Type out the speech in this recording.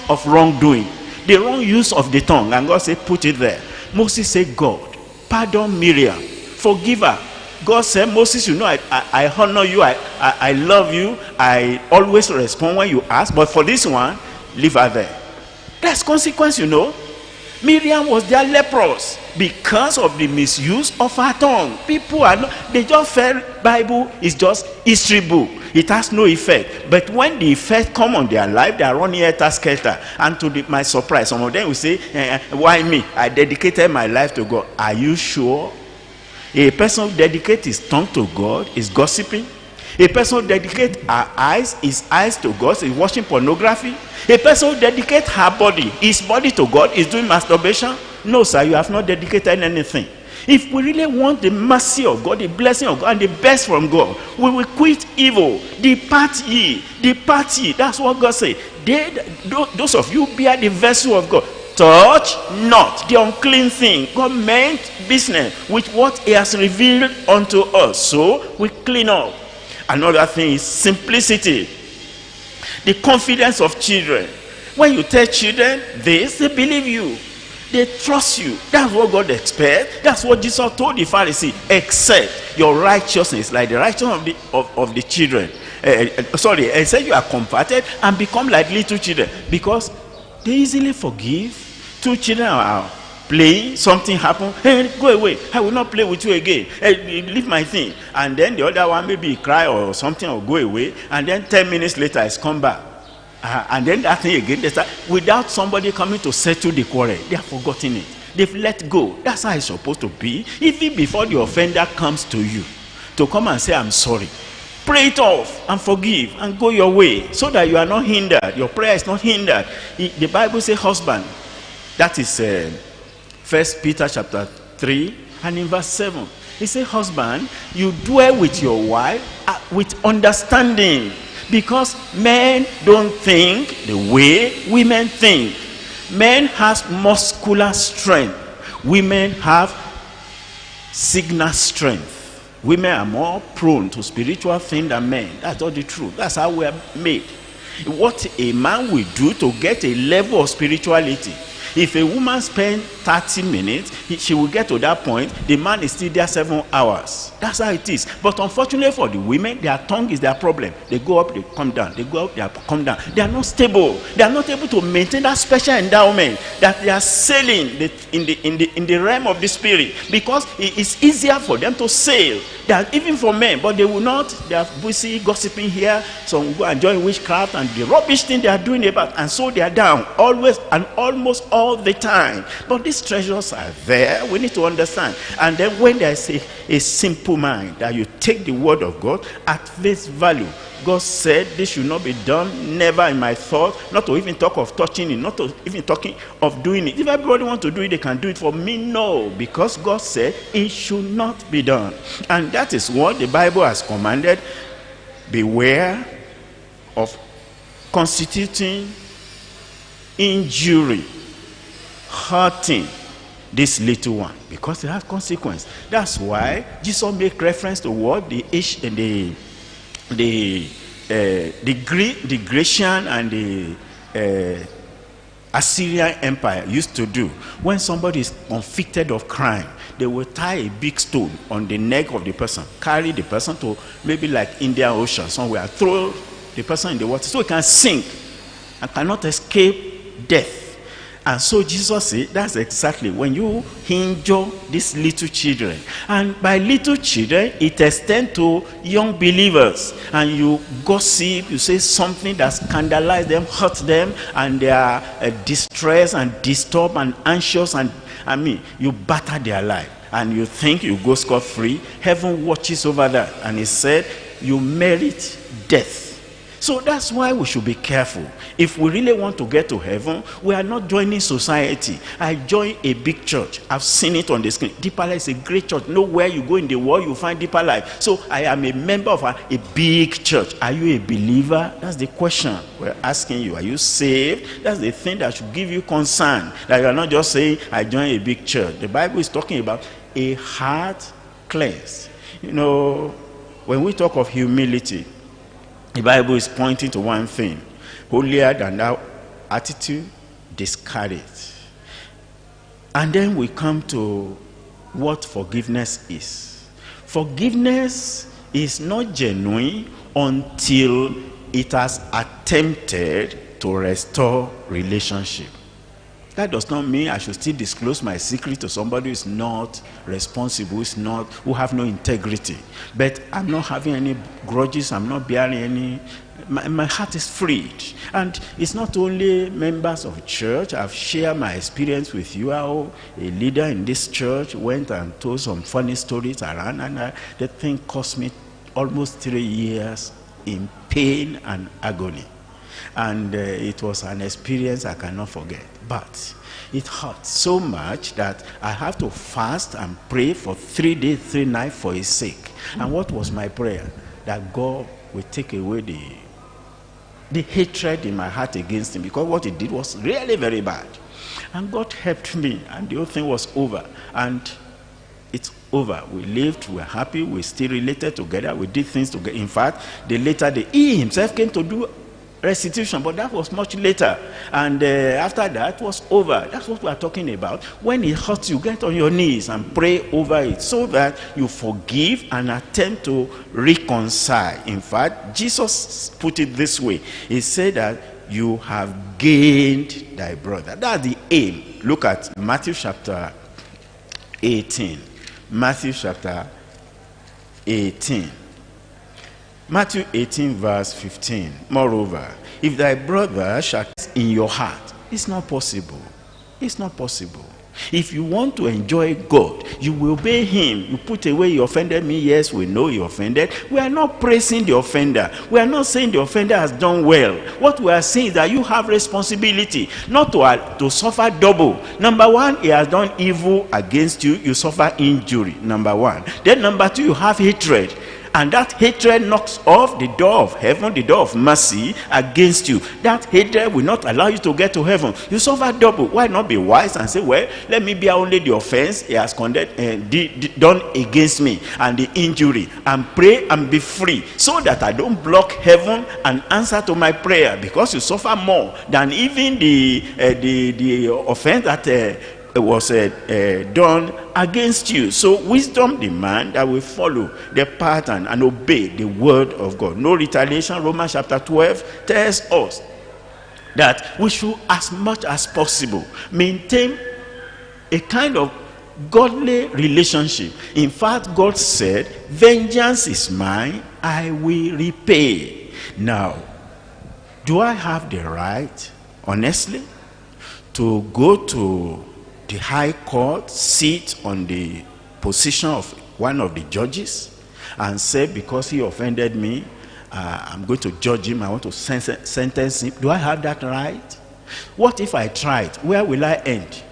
of wrongdoing, the wrong use of the tongue, and God said, put it there. Moses said, God, pardon Miriam, forgive her. God said, Moses, you know, I honor you, I love you, I always respond when you ask, but for this one, leave her there. That's consequence, you know. Miriam was their leprous because of the misuse of her tongue. People are not, they just felt Bible is just history book. It has no effect. But when the effect come on their life, they are running scatter. And to my surprise, some of them will say, why me? I dedicated my life to God. Are you sure? A person who dedicates his tongue to God is gossiping. A person who dedicates his eyes to God is watching pornography. A person who dedicates his body to God is doing masturbation. No, sir, you have not dedicated anything. If we really want the mercy of God, the blessing of God, and the best from God, we will quit evil. Depart ye. Depart ye. That's what God said. Those of you bear the vessel of God. Touch not the unclean thing. God meant business with what he has revealed unto us. So we clean up. Another thing is simplicity. The confidence of children. When you tell children this, they believe you. They trust you. That's what God expects. That's what Jesus told the Pharisee. Except your righteousness, like the righteousness of the children. He said you are converted and become like little children. Because they easily forgive. Two children are playing, something happened. Hey, go away. I will not play with you again. Hey, leave my thing. And then the other one maybe cry or something or go away. And then 10 minutes later, it's come back. And then that thing again, they start, without somebody coming to settle the quarrel. They have forgotten it. They've let go. That's how it's supposed to be. Even before the offender comes to you, to come and say, I'm sorry. Pray it off and forgive and go your way so that you are not hindered. Your prayer is not hindered. The Bible says husband. That is 1 Peter chapter 3 and in verse 7. It says, husband, you dwell with your wife with understanding, because men don't think the way women think. Men has muscular strength. Women have signal strength. Women are more prone to spiritual things than men. That's not the truth. That's how we are made. What a man will do to get a level of spirituality. If a woman spends 30 minutes, she will get to that point. The man is still there 7 hours. That's how it is. But unfortunately for the women, their tongue is their problem. They go up, they come down. They go up, they come down. They are not stable. They are not able to maintain that special endowment that they are sailing in the realm of the spirit. Because it is easier for them to sail than even for men. But they will not. They are busy gossiping here. Some go and join witchcraft and the rubbish thing they are doing about. And so they are down always and almost all the time. But these treasures are there. We need to understand. And then when there is a simple mind, that you take the word of God at face value. God said this should not be done, never in my thought, not to even talk of touching it, not to even talking of doing it. If everybody wants to do it, they can do it. For me, no, because God said it should not be done. And that is what the Bible has commanded. Beware of constituting injury, hurting this little one, because it has consequence. That's why Jesus make reference to what the Grecian and the Assyrian Empire used to do. When somebody is convicted of crime, they will tie a big stone on the neck of the person, carry the person to maybe like Indian Ocean somewhere, throw the person in the water so he can sink and cannot escape death. And so Jesus said, that's exactly when you injure these little children. And by little children, it extends to young believers. And you gossip, you say something that scandalizes them, hurts them, and they are distressed and disturbed and anxious. And you batter their life. And you think you go scot-free. Heaven watches over that. And he said, you merit death. So that's why we should be careful. If we really want to get to heaven, we are not joining society. I joined a big church. I've seen it on the screen. Deeper Life is a great church. Nowhere you go in the world, you find Deeper Life. So I am a member of a big church. Are you a believer? That's the question we're asking you. Are you saved? That's the thing that should give you concern. That you are not just saying, I joined a big church. The Bible is talking about a heart cleansed. You know, when we talk of humility, the Bible is pointing to one thing. Holier than thou attitude, discard it. And then we come to what forgiveness is. Forgiveness is not genuine until it has attempted to restore relationship. That does not mean I should still disclose my secret to somebody who is not responsible, who have no integrity. But I'm not having any grudges, I'm not bearing any. My heart is freed. And it's not only members of church. I've shared my experience with you, how a leader in this church went and told some funny stories around, and the thing cost me almost 3 years in pain and agony. And it was an experience I cannot forget. But it hurt so much that I have to fast and pray for 3 days, 3 nights for his sake. And what was my prayer? That God will take away the hatred in my heart against him, because what he did was really very bad. And God helped me, and the whole thing was over. And it's over. We lived, we're happy, we still related together, we did things together. In fact, he himself came to do restitution, but that was much later. And after that was over. That's what we are talking about. When it hurts you, get on your knees and pray over it, so that you forgive and attempt to reconcile. In fact, Jesus put it this way. He said that you have gained thy brother. That's the aim. Look at Matthew chapter 18. Matthew chapter 18. Matthew 18 verse 15. Moreover, if thy brother shall in your heart, it's not possible. It's not possible. If you want to enjoy God, you will obey him. You put away, you offended me. Yes, we know you offended. We are not praising the offender. We are not saying the offender has done well. What we are saying is that you have responsibility not to suffer double. Number one, he has done evil against you. You suffer injury. Number one. Then number two, you have hatred. And that hatred knocks off the door of heaven, the door of mercy against you. That hatred will not allow you to get to heaven. You suffer double. Why not be wise and say, well, let me bear only the offense he has done against me and the injury, and pray and be free, so that I don't block heaven and answer to my prayer, because you suffer more than even the offense that was done against you. So wisdom demands that we follow the pattern and obey the word of God. No retaliation. Romans chapter 12 tells us that we should, as much as possible, maintain a kind of godly relationship. In fact, God said, vengeance is mine, I will repay. Now, do I have the right, honestly, to go to the high court, sit on the position of one of the judges, and say, because he offended me, I'm going to judge him, I want to sentence him? Do I have that right? What if I tried? Where will I end?